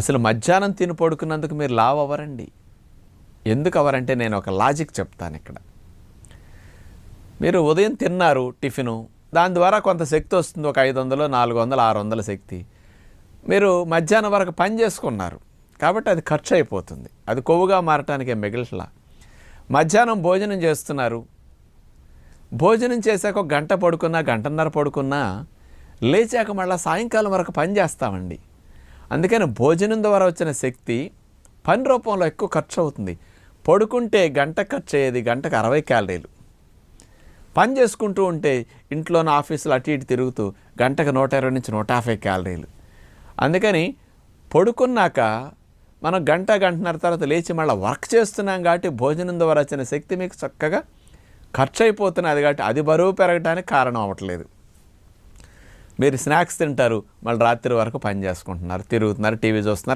అసలు మధ్యాహ్నం తిని పడుకున్నందుకు మీరు లావు అవ్వరండి. ఎందుకు అవ్వరంటే నేను ఒక లాజిక్ చెప్తాను ఇక్కడ. మీరు ఉదయం తిన్నారు టిఫిను, దాని ద్వారా కొంత శక్తి వస్తుంది, ఒక 500, 400, 600 శక్తి. మీరు మధ్యాహ్నం వరకు పని చేసుకున్నారు కాబట్టి అది ఖర్చు అయిపోతుంది, అది కొవ్వుగా మారటానికి మిగిలిలా. మధ్యాహ్నం భోజనం చేస్తున్నారు, భోజనం చేశాక ఒక గంట పడుకున్నా, గంటన్నర పడుకున్నా, లేచాక మళ్ళీ సాయంకాలం వరకు పని చేస్తామండి. అందుకని భోజనం ద్వారా వచ్చిన శక్తి పని రూపంలో ఎక్కువ ఖర్చు అవుతుంది. పడుకుంటే గంట ఖర్చు అయ్యేది గంటకు 60 క్యాలరీలు. పని చేసుకుంటూ ఉంటే ఇంట్లోని ఆఫీసులు అటు ఇటు తిరుగుతూ గంటకు 120 నుంచి 150 క్యాలరీలు. అందుకని పడుకున్నాక మనం గంటన్నర తర్వాత లేచి మళ్ళీ వర్క్ చేస్తున్నాం కాబట్టి భోజనం ద్వారా వచ్చిన శక్తి మీకు చక్కగా ఖర్చు అయిపోతున్నది కాబట్టి అది బరువు పెరగడానికి కారణం అవ్వట్లేదు. మీరు స్నాక్స్ తింటారు, మళ్ళీ రాత్రి వరకు పని చేసుకుంటున్నారు, తిరుగుతున్నారు, టీవీ చూస్తున్నారు.